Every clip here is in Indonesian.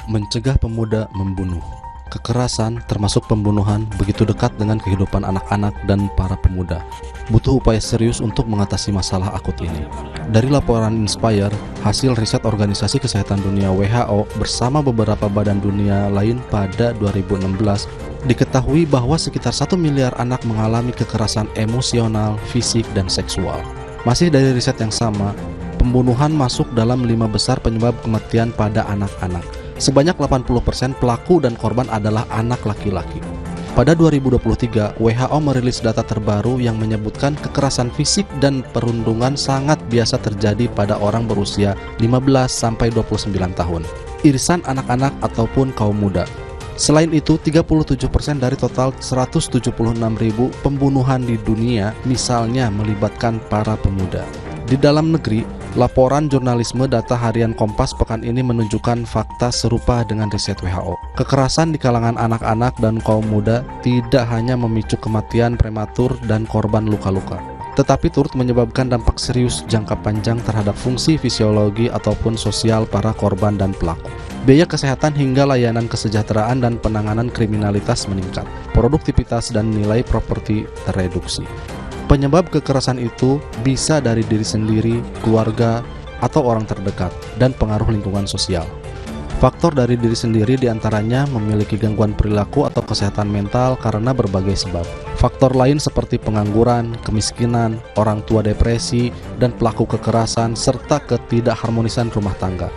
Mencegah pemuda membunuh. Kekerasan, termasuk pembunuhan, begitu dekat dengan kehidupan anak-anak dan para pemuda. Butuh upaya serius untuk mengatasi masalah akut ini. Dari laporan Inspire, hasil riset Organisasi Kesehatan Dunia WHO bersama beberapa badan dunia lain pada 2016, diketahui bahwa sekitar 1 miliar anak mengalami kekerasan emosional, fisik, dan seksual. Masih dari riset yang sama, pembunuhan masuk dalam 5 besar penyebab kematian pada anak-anak. Sebanyak 80% pelaku dan korban adalah anak laki-laki. Pada 2023, WHO merilis data terbaru yang menyebutkan kekerasan fisik dan perundungan sangat biasa terjadi pada orang berusia 15-29 tahun, irisan anak-anak ataupun kaum muda. Selain itu, 37% dari total 176.000 pembunuhan di dunia misalnya melibatkan para pemuda. Di dalam negeri, laporan jurnalisme data harian Kompas pekan ini menunjukkan fakta serupa dengan riset WHO. Kekerasan di kalangan anak-anak dan kaum muda tidak hanya memicu kematian prematur dan korban luka-luka, tetapi turut menyebabkan dampak serius jangka panjang terhadap fungsi fisiologi ataupun sosial para korban dan pelaku. Biaya kesehatan hingga layanan kesejahteraan dan penanganan kriminalitas meningkat. Produktivitas dan nilai properti tereduksi. Penyebab kekerasan itu bisa dari diri sendiri, keluarga, atau orang terdekat, dan pengaruh lingkungan sosial. Faktor dari diri sendiri diantaranya memiliki gangguan perilaku atau kesehatan mental karena berbagai sebab. Faktor lain seperti pengangguran, kemiskinan, orang tua depresi, dan pelaku kekerasan, serta ketidakharmonisan rumah tangga.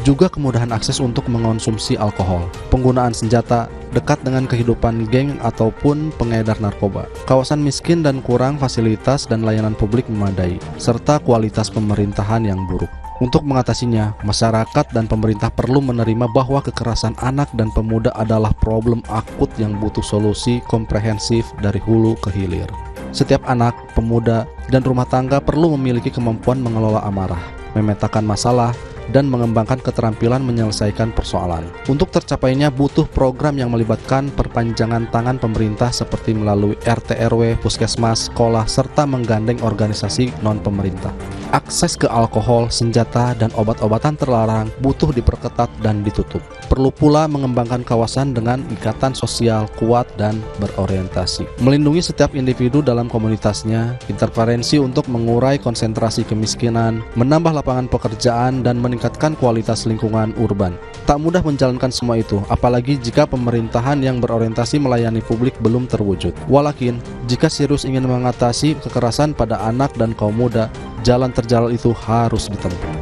Juga kemudahan akses untuk mengonsumsi alkohol, penggunaan senjata, dekat dengan kehidupan geng ataupun pengedar narkoba, kawasan miskin dan kurang fasilitas dan layanan publik memadai, serta kualitas pemerintahan yang buruk. Untuk mengatasinya, masyarakat dan pemerintah perlu menerima bahwa kekerasan anak dan pemuda adalah problem akut yang butuh solusi komprehensif dari hulu ke hilir. Setiap anak, pemuda, dan rumah tangga perlu memiliki kemampuan mengelola amarah, memetakan masalah, dan mengembangkan keterampilan menyelesaikan persoalan. Untuk tercapainya butuh program yang melibatkan perpanjangan tangan pemerintah seperti melalui RT RW, puskesmas, sekolah, serta menggandeng organisasi non-pemerintah. Akses ke alkohol, senjata, dan obat-obatan terlarang butuh diperketat dan ditutup. Perlu pula mengembangkan kawasan dengan ikatan sosial kuat dan berorientasi. Melindungi setiap individu dalam komunitasnya, interferensi untuk mengurai konsentrasi kemiskinan, menambah lapangan pekerjaan, dan meningkatkan kualitas lingkungan urban. Tak mudah menjalankan semua itu, apalagi jika pemerintahan yang berorientasi melayani publik belum terwujud. Walakin, jika serius ingin mengatasi kekerasan pada anak dan kaum muda, jalan terjal itu harus ditempuh.